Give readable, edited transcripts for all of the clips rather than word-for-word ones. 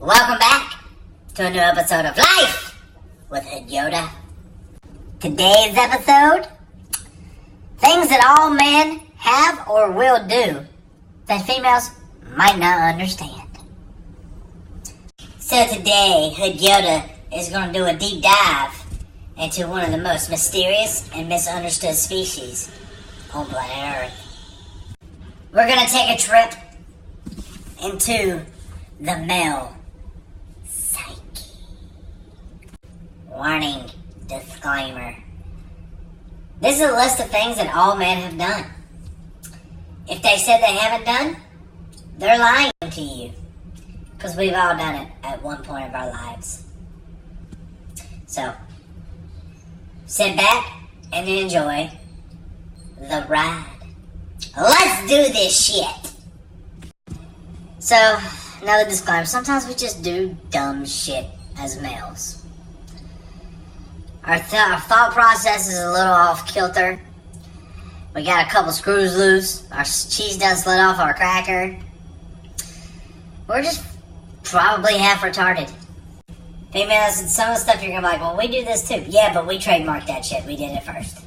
Welcome back to a new episode of Life with Hood Yoda. Today's episode, things that all men have or will do that females might not understand. So today, Hood Yoda is going to do a deep dive into one of the most mysterious and misunderstood species on planet Earth. We're going to take a trip into the male psyche. Warning, disclaimer. This is a list of things that all men have done. If they said they haven't done, they're lying to you. Because we've all done it at one point of our lives. So, sit back and enjoy the ride. Let's do this shit! So, another disclaimer. Sometimes we just do dumb shit as males. Our thought process is a little off kilter. We got a couple screws loose. Our cheese done slid off our cracker. We're just probably half retarded. Females, some of the stuff you're gonna be like, well, we do this too. Yeah, but we trademarked that shit. We did it first.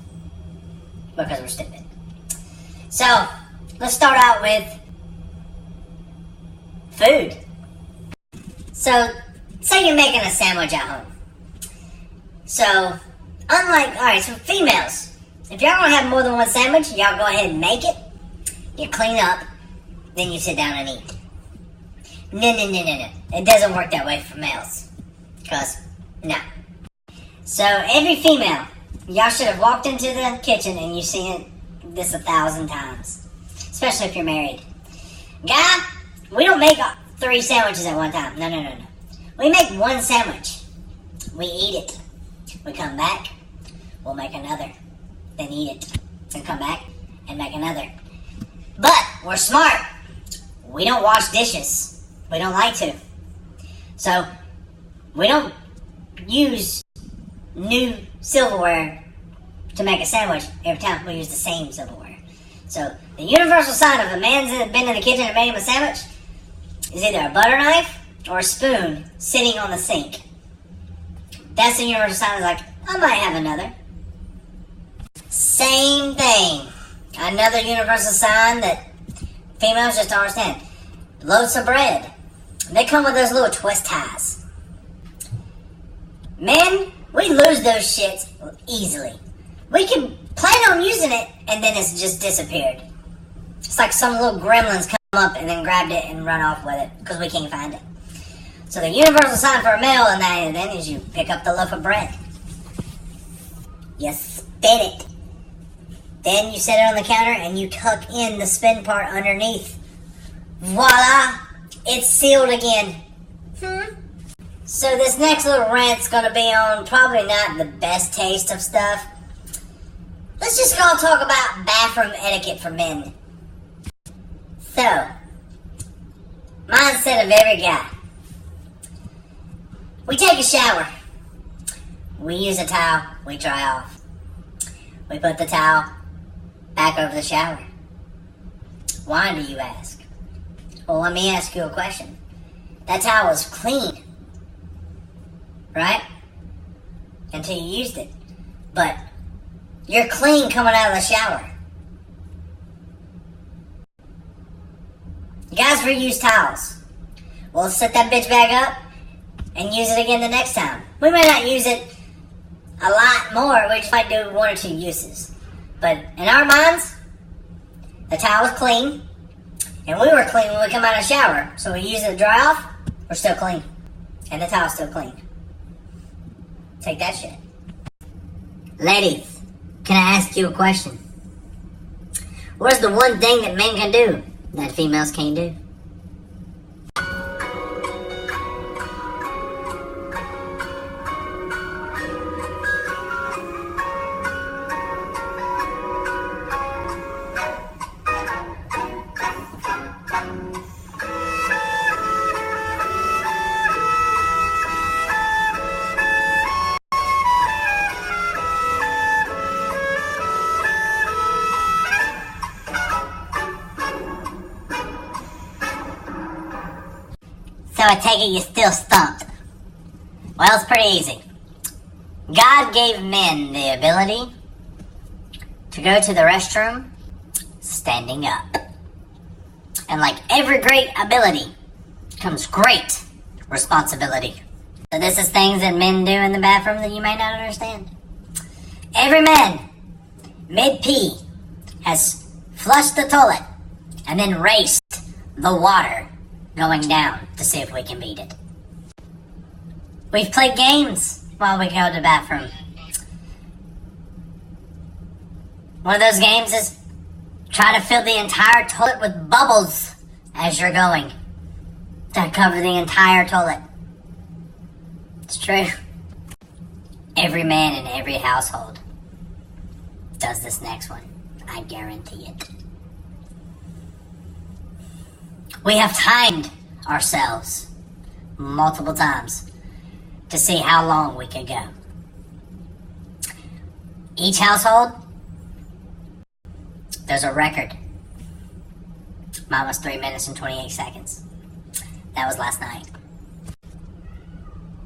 Because we're stupid. So, let's start out with food. So, say you're making a sandwich at home. So, so females, if y'all gonna have more than one sandwich, y'all go ahead and make it. You clean up, then you sit down and eat. No. It doesn't work that way for males. Because, no. So, every female, y'all should have walked into the kitchen and you've seen this 1,000 times. Especially if you're married. Guy, we don't make 3 sandwiches at one time. No. We make one sandwich. We eat it. We come back. We'll make another. Then eat it. Then come back and make another. But we're smart. We don't wash dishes. We don't like to. So, we don't use new silverware to make a sandwich every time. We use the same silverware. So, the universal sign of a man's been in the kitchen and made him a sandwich is either a butter knife or a spoon sitting on the sink. That's the universal sign. Like, I might have another. Same thing. Another universal sign that females just don't understand. Loaves of bread. They come with those little twist ties. Men, we lose those shits easily. We can plan on using it and then it's just disappeared. It's like some little gremlins come up and then grabbed it and run off with it because we can't find it. So the universal sign for a male in that then is you pick up the loaf of bread. You spin it. Then you set it on the counter and you tuck in the spin part underneath. Voila! It's sealed again. So this next little rant's gonna be on probably not the best taste of stuff. Let's just go talk about bathroom etiquette for men. So, mindset of every guy. We take a shower. We use a towel. We dry off. We put the towel back over the shower. Why, do you ask? Well, let me ask you a question. That towel was clean, right? Until you used it. But you're clean coming out of the shower. Guys reuse towels. We'll set that bitch back up and use it again the next time. We might not use it a lot more. We just might do 1 or 2 uses. But in our minds, the towel was clean. And we were clean when we come out of the shower. So we use it to dry off, we're still clean. And the towel's still clean. Take that shit. Ladies, can I ask you a question? What's the one thing that men can do that females can't do? I take it you're still stumped. Well, it's pretty easy. God gave men the ability to go to the restroom standing up. And like every great ability comes great responsibility. So this is things that men do in the bathroom that you may not understand. Every man, mid-pee, has flushed the toilet and then raced the water going down to see if we can beat it. We've played games while we go to the bathroom. One of those games is try to fill the entire toilet with bubbles as you're going to cover the entire toilet. It's true. Every man in every household does this next one. I guarantee it. We have timed ourselves multiple times to see how long we could go. Each household, there's a record. Mine was 3 minutes and 28 seconds. That was last night.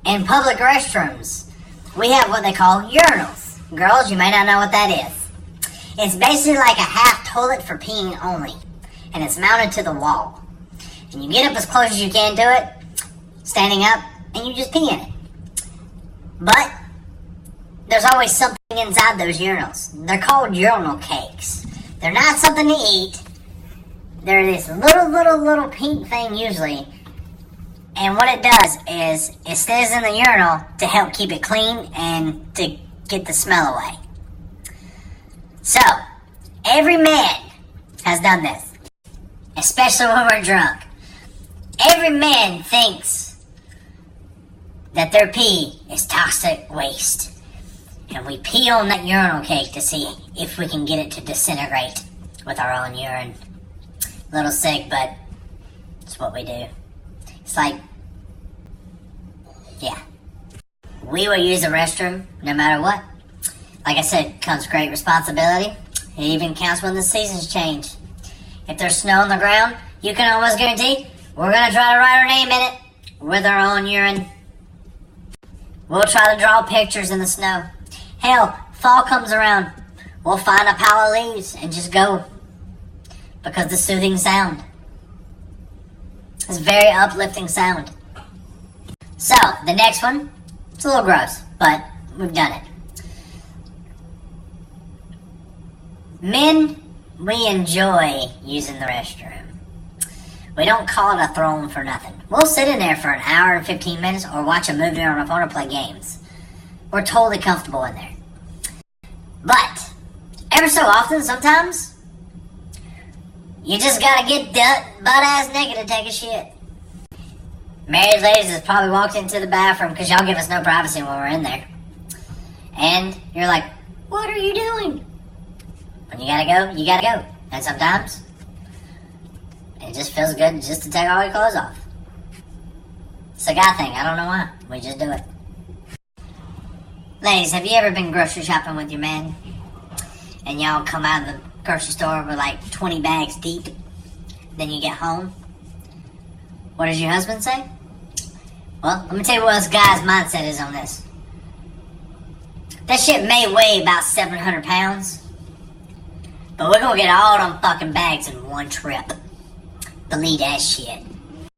In public restrooms, we have what they call urinals. Girls, you may not know what that is. It's basically like a half toilet for peeing only. And it's mounted to the wall. And you get up as close as you can to it, standing up, and you just pee in it. But there's always something inside those urinals. They're called urinal cakes. They're not something to eat. They're this little pink thing usually. And what it does is it stays in the urinal to help keep it clean and to get the smell away. So, every man has done this. Especially when we're drunk. Every man thinks that their pee is toxic waste. And we pee on that urinal cake to see if we can get it to disintegrate with our own urine. A little sick, but it's what we do. It's like, yeah. We will use the restroom no matter what. Like I said, comes great responsibility. It even counts when the seasons change. If there's snow on the ground, you can almost guarantee we're going to try to write our name in it with our own urine. We'll try to draw pictures in the snow. Hell, fall comes around, we'll find a pile of leaves and just go. Because the soothing sound. It's a very uplifting sound. So, the next one, it's a little gross, but we've done it. Men, we enjoy using the restroom. We don't call it a throne for nothing. We'll sit in there for an hour and 15 minutes or watch a movie on our phone or play games. We're totally comfortable in there. But, ever so often, sometimes, you just gotta get butt-ass naked to take a shit. Married ladies has probably walked into the bathroom because y'all give us no privacy when we're in there. And you're like, what are you doing? When you gotta go, you gotta go. And sometimes, it just feels good just to take all your clothes off. It's a guy thing, I don't know why. We just do it. Ladies, have you ever been grocery shopping with your man? And y'all come out of the grocery store with like 20 bags deep? Then you get home? What does your husband say? Well, let me tell you what this guy's mindset is on this. That shit may weigh about 700 pounds. But we're gonna get all them fucking bags in one trip. Believe that shit.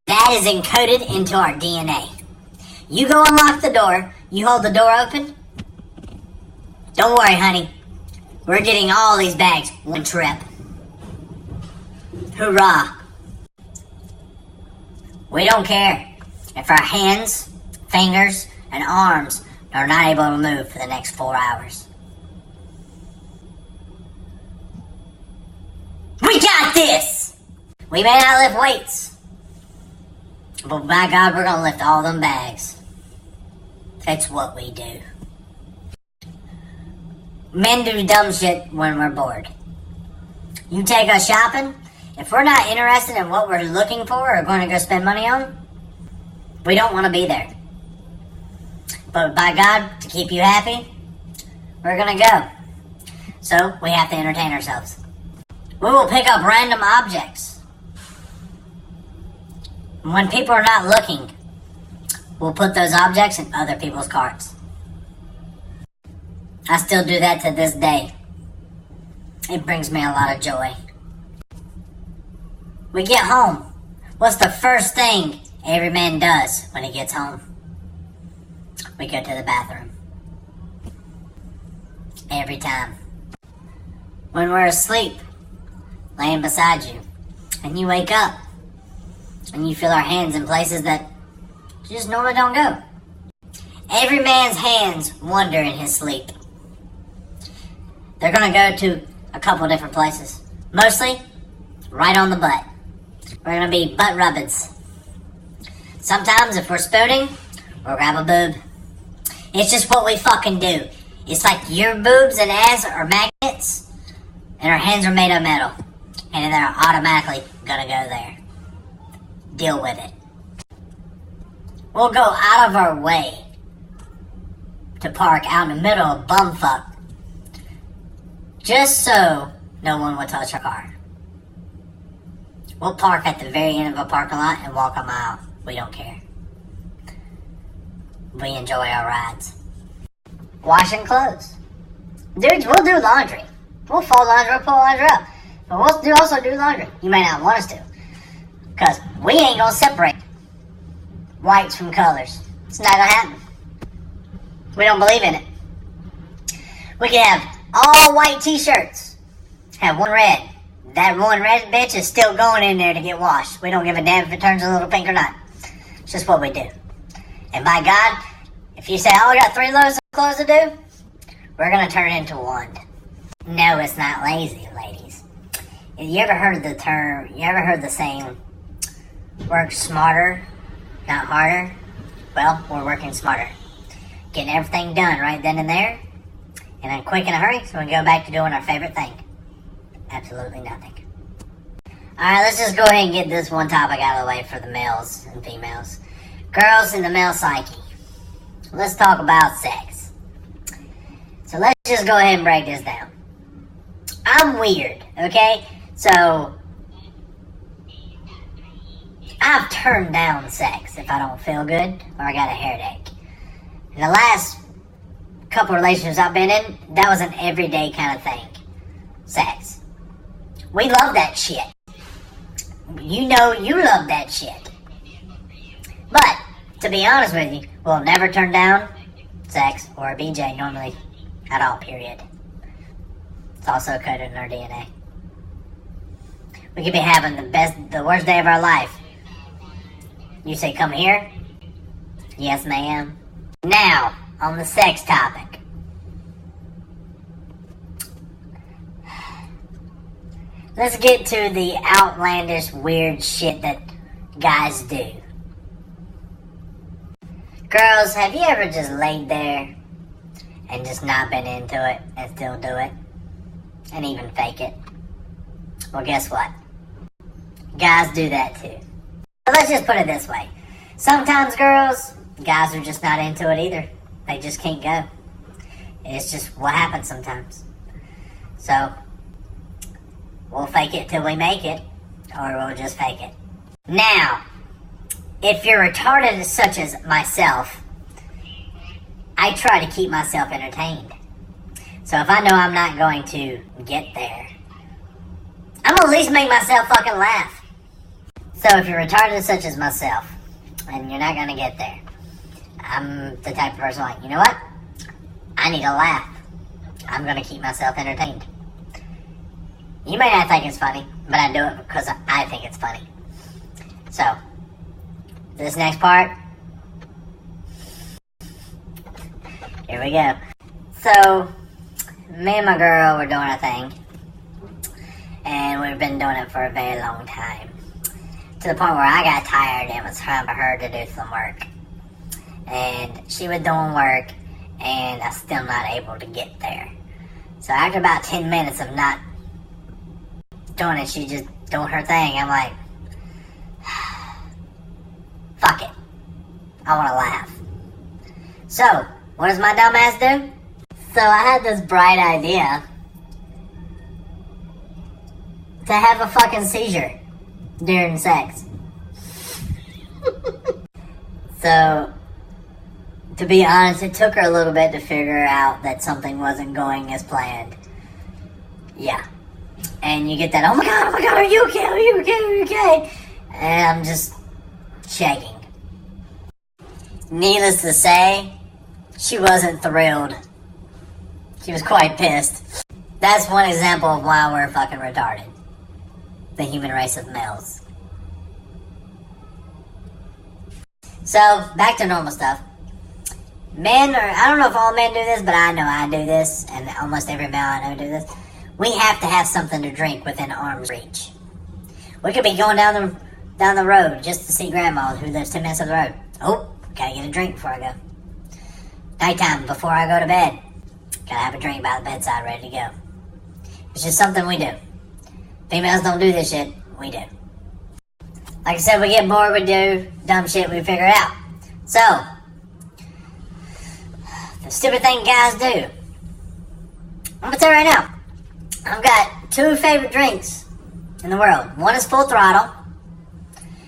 That is encoded into our DNA. You go unlock the door, you hold the door open. Don't worry, honey. We're getting all these bags one trip. Hoorah. We don't care if our hands, fingers, and arms are not able to move for the next 4 hours. We got this! We may not lift weights, but by God, we're gonna lift all them bags. That's what we do. Men do dumb shit when we're bored. You take us shopping, if we're not interested in what we're looking for or going to go spend money on, we don't want to be there. But by God, to keep you happy, we're going to go. So, we have to entertain ourselves. We will pick up random objects. When people are not looking, will put those objects in other people's carts. I still do that to this day. It brings me a lot of joy. We get home. What's the first thing every man does when he gets home? We go to the bathroom. Every time. When we're asleep, laying beside you, and you wake up, and you feel our hands in places that just normally don't go. Every man's hands wander in his sleep. They're gonna go to a couple different places. Mostly, right on the butt. We're gonna be butt rubbings. Sometimes, if we're spooning, we'll grab a boob. It's just what we fucking do. It's like your boobs and ass are magnets, and our hands are made of metal. And they're automatically gonna go there. Deal with it. We'll go out of our way to park out in the middle of bumfuck, just so no one will touch our car. We'll park at the very end of a parking lot and walk a mile. We don't care. We enjoy our rides. Washing clothes. Dudes, we'll do laundry. We'll fold laundry, we'll pull laundry up. But we'll also do laundry. You may not want us to. Because we ain't gonna separate whites from colors. It's not gonna happen. We don't believe in it. We can have all white t-shirts. Have one red. That one red bitch is still going in there to get washed. We don't give a damn if it turns a little pink or not. It's just what we do. And by God, if you say, oh, we got 3 loads of clothes to do, we're gonna turn into one. No, it's not lazy, ladies. You ever heard the saying, work smarter, not harder? Well, we're working smarter. Getting everything done right then and there, and then quick in a hurry, so we can go back to doing our favorite thing. Absolutely nothing. Alright, let's just go ahead and get this one topic out of the way for the males and females. Girls in the male psyche. Let's talk about sex. So let's just go ahead and break this down. I'm weird, okay? So, I've turned down sex if I don't feel good or I got a headache. In the last couple relationships I've been in, that was an everyday kind of thing. Sex. We love that shit. You know you love that shit. But, to be honest with you, we'll never turn down sex or a BJ normally at all, period. It's also coded in our DNA. We could be having the worst day of our life. You say, come here? Yes, ma'am. Now, on the sex topic. Let's get to the outlandish, weird shit that guys do. Girls, have you ever just laid there and just not been into it and still do it? And even fake it? Well, guess what? Guys do that too. But let's just put it this way. Sometimes girls, guys are just not into it either. They just can't go. It's just what happens sometimes. So, we'll fake it till we make it, or we'll just fake it. Now, if you're retarded such as myself, I try to keep myself entertained. So if I know I'm not going to get there, I'm gonna at least make myself fucking laugh. So if you're retarded such as myself, and you're not gonna get there, I'm the type of person like, you know what? I need a laugh. I'm gonna keep myself entertained. You may not think it's funny, but I do it because I think it's funny. So, this next part, here we go. So, me and my girl were doing a thing, and we've been doing it for a very long time. To the point where I got tired and it was time for her to do some work. And she was doing work, and I'm still not able to get there. So after about 10 minutes of not doing it, she just doing her thing. I'm like, fuck it. I want to laugh. So, what does my dumb ass do? So I had this bright idea to have a fucking seizure during sex. So, To be honest, it took her a little bit to figure out that something wasn't going as planned. Yeah. And you get that, oh my god, are you okay, are you okay, are you okay? And I'm just shaking. Needless to say, she wasn't thrilled. She was quite pissed. That's one example of why we're fucking retarded. The human race of males. So, back to normal stuff. Men, or I don't know if all men do this, but I know I do this, and almost every male I know do this. We have to have something to drink within arm's reach. We could be going down the road just to see grandma who lives 10 minutes up the road. Oh, gotta get a drink before I go. Nighttime, before I go to bed. Gotta have a drink by the bedside ready to go. It's just something we do. Females don't do this shit, we do. Like I said, we get bored, we do dumb shit, we figure it out. So, the stupid thing guys do. I'm gonna tell you right now, I've got 2 favorite drinks in the world. One is Full Throttle,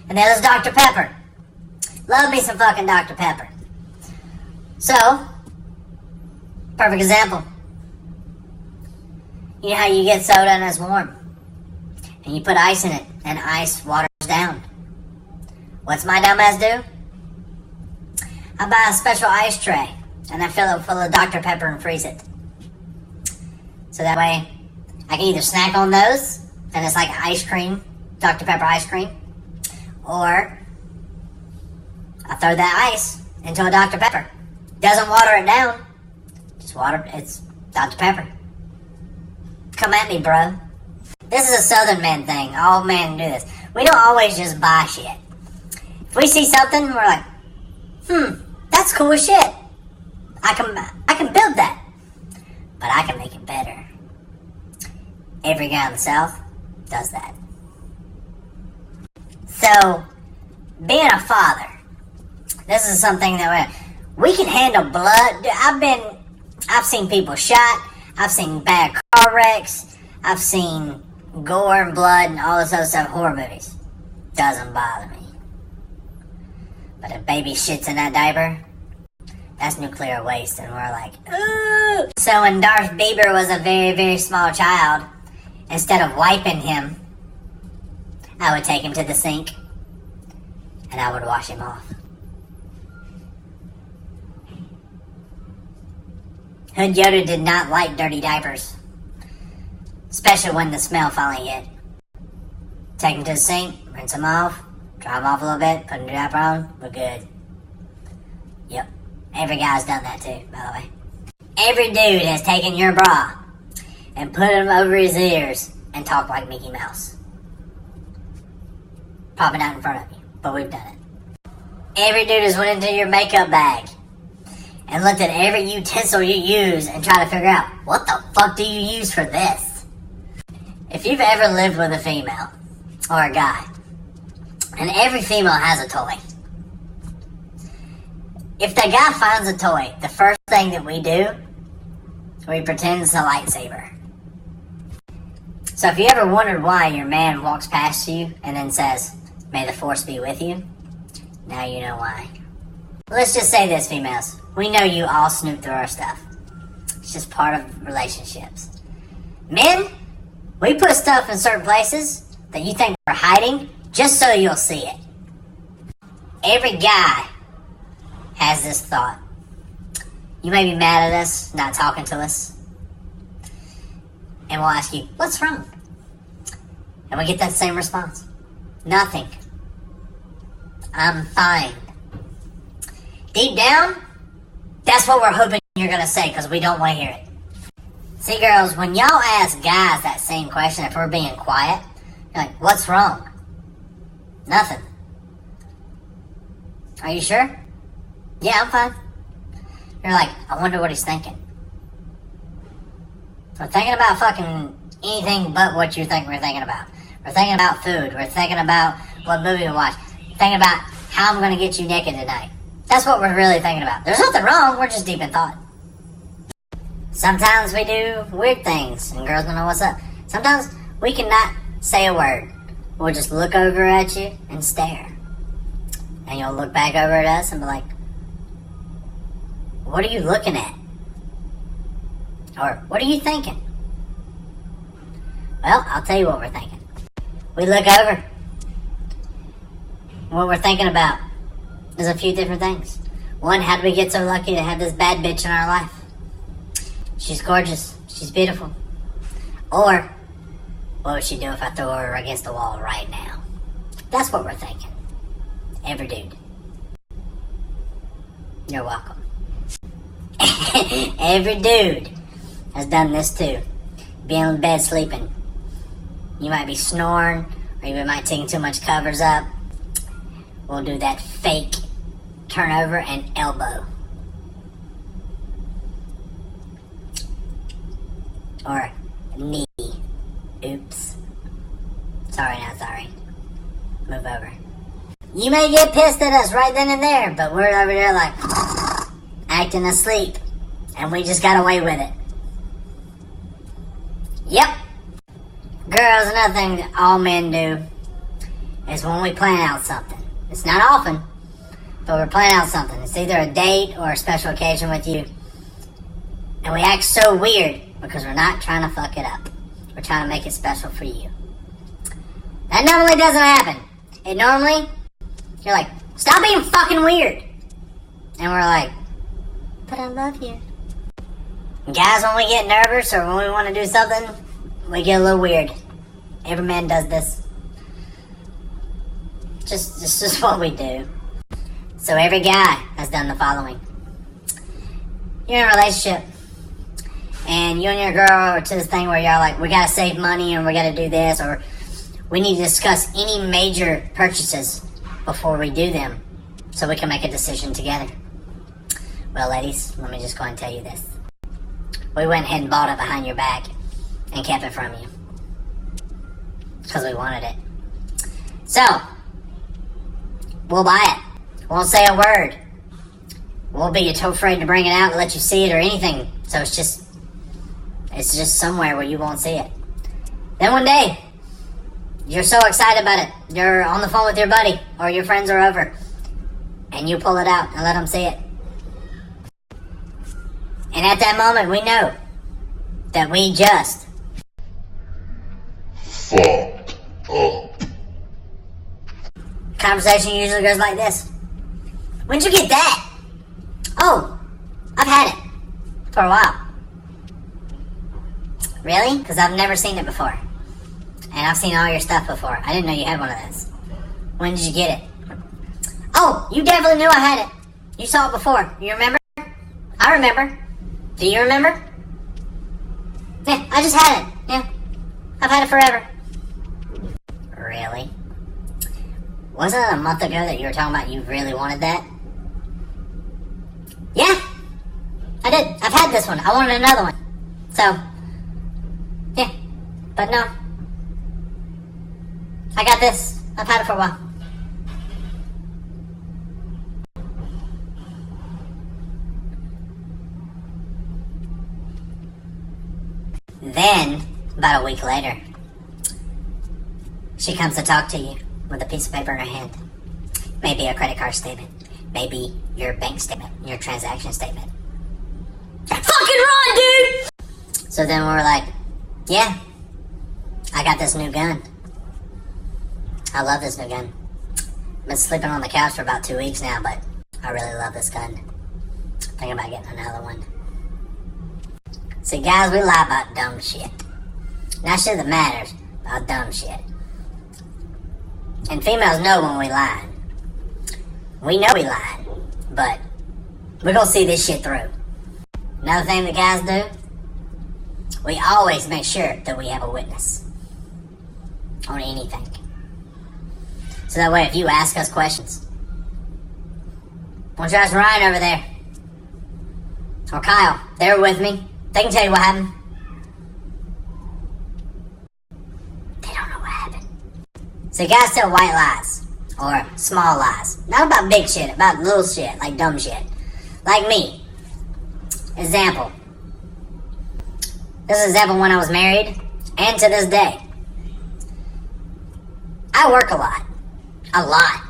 and the other is Dr. Pepper. Love me some fucking Dr. Pepper. So, perfect example. You know how you get soda and it's warm, and you put ice in it, and ice waters down. What's my dumb ass do? I buy a special ice tray, and I fill it full of Dr. Pepper and freeze it. So that way, I can either snack on those, and it's like ice cream, Dr. Pepper ice cream, or I throw that ice into a Dr. Pepper. Doesn't water it down, just water, it's Dr. Pepper. Come at me, bro. This is a southern man thing. All men do this. We don't always just buy shit. If we see something, we're like, that's cool as shit. I can build that, but I can make it better. Every guy in the South does that. So, being a father, this is something that we can handle blood. I've seen people shot. I've seen bad car wrecks. I've seen gore and blood and all this other stuff in horror movies. Doesn't bother me. But if baby shits in that diaper, that's nuclear waste, and we're like, ooh. So when Darth Bieber was a very, very small child, instead of wiping him, I would take him to the sink, and I would wash him off. Hood Yoda did not like dirty diapers, especially when the smell finally hit. Take him to the sink, rinse him off, dry him off a little bit, put a new diaper on, we're good. Yep. Every guy's done that too, by the way. Every dude has taken your bra and put him over his ears and talked like Mickey Mouse. Probably not in front of you, but we've done it. Every dude has went into your makeup bag and looked at every utensil you use and tried to figure out, what the fuck do you use for this? If you've ever lived with a female or a guy, and every female has a toy, if the guy finds a toy, the first thing that we do, we pretend it's a lightsaber. So if you ever wondered why your man walks past you and then says, "May the force be with you," now you know why. Let's just say this, females. We know you all snoop through our stuff. It's just part of relationships. Men, we put stuff in certain places that you think we're hiding just so you'll see it. Every guy has this thought. You may be mad at us, not talking to us, and we'll ask you, what's wrong? And we get that same response. Nothing. I'm fine. Deep down, that's what we're hoping you're going to say, because we don't want to hear it. See, girls, when y'all ask guys that same question, if we're being quiet, you're like, what's wrong? Nothing. Are you sure? Yeah, I'm fine. You're like, I wonder what he's thinking. We're thinking about fucking anything but what you think we're thinking about. We're thinking about food. We're thinking about what movie to watch. We're thinking about how I'm going to get you naked tonight. That's what we're really thinking about. There's nothing wrong. We're just deep in thought. Sometimes we do weird things, and girls don't know what's up. Sometimes we cannot say a word. We'll just look over at you and stare. And you'll look back over at us and be like, what are you looking at? Or what are you thinking? Well, I'll tell you what we're thinking. We look over. What we're thinking about is a few different things. One, how did we get so lucky to have this bad bitch in our life? She's gorgeous. She's beautiful. Or, what would she do if I threw her against the wall right now? That's what we're thinking. Every dude. You're welcome. Every dude has done this too. Being in bed sleeping. You might be snoring, or you might take too much covers up. We'll do that fake turnover and elbow. Or knee. Oops. Sorry, not sorry. Move over. You may get pissed at us right then and there, but we're over there like acting asleep. And we just got away with it. Yep. Girls, another thing that all men do is when we plan out something. It's not often, but we're planning out something. It's either a date or a special occasion with you. And we act so weird because we're not trying to fuck it up. We're trying to make it special for you. That normally doesn't happen. It normally, you're like, stop being fucking weird. And we're like, but I love you. And guys, when we get nervous or when we want to do something, we get a little weird. Every man does this. Just what we do. So every guy has done the following. You're in a relationship, and you and your girl are to this thing where y'all like, we gotta save money and we gotta do this, or we need to discuss any major purchases before we do them so we can make a decision together. Well, ladies, let me just go ahead and tell you this. We went ahead and bought it behind your back and kept it from you because we wanted it. So, we'll buy it. Won't say a word. Won't be too afraid to bring it out and let you see it or anything. So it's just somewhere where you won't see it. Then one day, you're so excited about it. You're on the phone with your buddy or your friends are over, and you pull it out and let them see it. And at that moment, we know that we just fucked up. Conversation usually goes like this. When'd you get that? Oh, I've had it for a while. Really? Because I've never seen it before. And I've seen all your stuff before. I didn't know you had one of those. When did you get it? Oh, you definitely knew I had it. You saw it before. You remember? I remember. Do you remember? Yeah, I just had it. Yeah. I've had it forever. Really? Wasn't it a month ago that you were talking about you really wanted that? Yeah, I did. I've had this one. I wanted another one. So, yeah. But no. I got this. I've had it for a while. Then, about a week later, she comes to talk to you with a piece of paper in her hand. Maybe a credit card statement. Maybe your bank statement, your transaction statement. Fucking run, dude! So then we're like, yeah, I got this new gun. I love this new gun. I've been sleeping on the couch for about 2 weeks now, but I really love this gun. Thinking about getting another one. See, guys, we lie about dumb shit. Not shit that matters, about dumb shit. And females know when we lying. We know we lying, but we're gonna see this shit through. Another thing that guys do, we always make sure that we have a witness on anything. So that way, if you ask us questions, why don't you ask Ryan over there? Or Kyle, they were with me. They can tell you what happened. They don't know what happened. So guys tell white lies. Or small lies. Not about big shit, about little shit, like dumb shit. Like me. Example. This is an example when I was married, and to this day. I work a lot. A lot.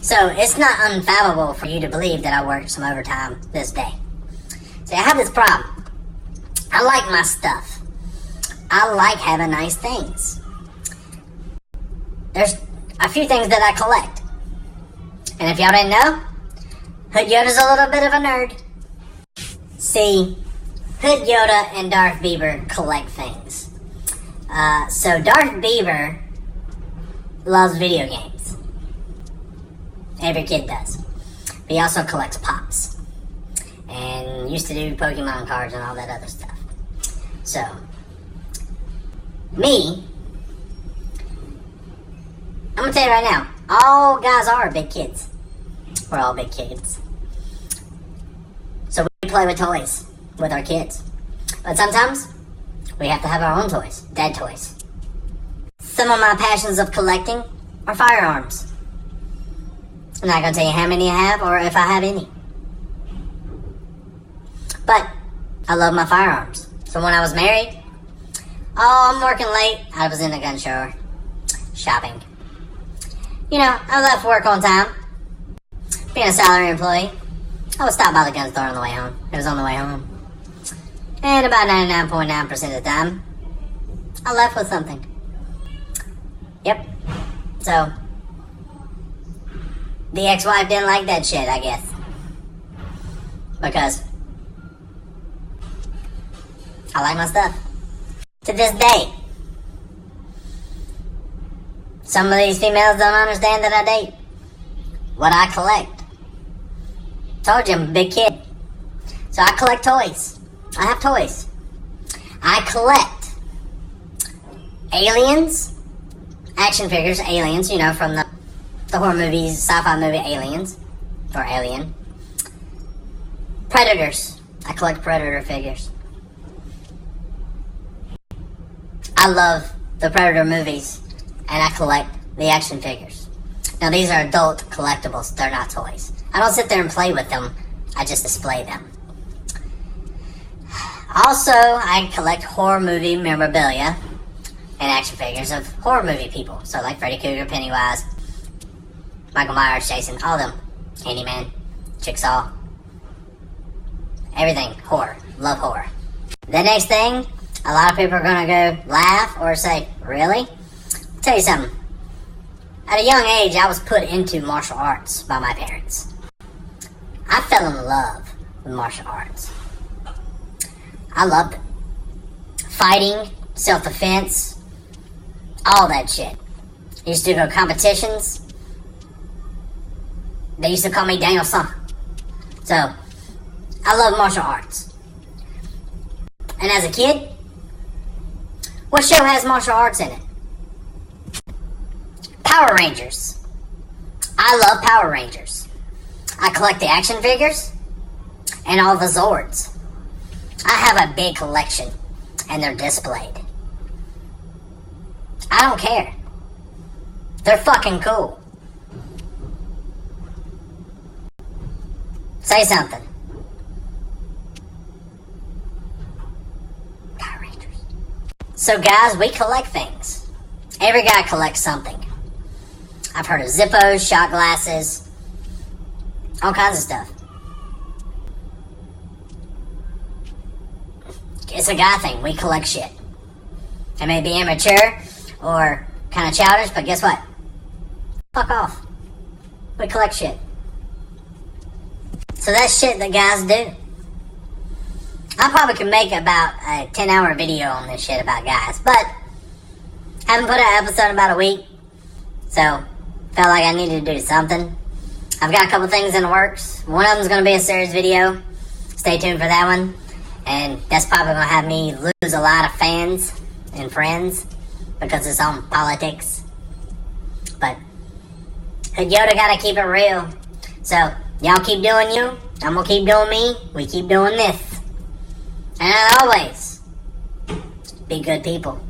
So it's not unfathomable for you to believe that I worked some overtime this day. See, I have this problem. I like my stuff. I like having nice things. There's a few things that I collect. And if y'all didn't know, Hood Yoda's a little bit of a nerd. See, Hood Yoda and Darth Bieber collect things. So Darth Bieber loves video games. Every kid does. But he also collects Pops. And used to do Pokemon cards and all that other stuff. So, me, I'm gonna tell you right now, all guys are big kids. We're all big kids. So we play with toys with our kids. But sometimes we have to have our own toys, dad toys. Some of my passions of collecting are firearms. I'm not gonna tell you how many I have or if I have any. But I love my firearms. So when I was married, I'm working late. I was in the gun show, shopping. You know, I left work on time. Being a salary employee, I would stop by the gun store on the way home. It was on the way home. And about 99.9% of the time, I left with something. Yep. So, the ex-wife didn't like that shit, I guess. Because I like my stuff. To this day. Some of these females don't understand that I date. What I collect. Told you I'm a big kid. So I collect toys. I have toys. I collect aliens, action figures, aliens, you know, from the horror movies, sci-fi movie Aliens, or Alien. Predators. I collect Predator figures. I love the Predator movies, and I collect the action figures. Now, these are adult collectibles. They're not toys. I don't sit there and play with them. I just display them. Also, I collect horror movie memorabilia and action figures of horror movie people. So, like Freddy Krueger, Pennywise, Michael Myers, Jason, all them. Candyman, Jigsaw. Everything. Horror. Love horror. The next thing, a lot of people are going to go laugh or say, really? I'll tell you something. At a young age, I was put into martial arts by my parents. I fell in love with martial arts. I loved it. Fighting, self-defense, all that shit. I used to go competitions. They used to call me Daniel San. So, I love martial arts. And as a kid, what show has martial arts in it? Power Rangers. I love Power Rangers. I collect the action figures and all the Zords. I have a big collection and they're displayed. I don't care. They're fucking cool. Say something. Power Rangers. So guys, we collect things. Every guy collects something. I've heard of Zippos, shot glasses, all kinds of stuff. It's a guy thing. We collect shit. It may be immature or kind of childish, but guess what? Fuck off. We collect shit. So that's shit that guys do. I probably could make about a 10-hour video on this shit about guys, but haven't put an episode in about a week, so felt like I needed to do something. I've got a couple things in the works. One of them's going to be a serious video. Stay tuned for that one. And that's probably going to have me lose a lot of fans and friends because it's on politics. But Yoda got to keep it real. So y'all keep doing you. I'm going to keep doing me. We keep doing this. And as always, be good people.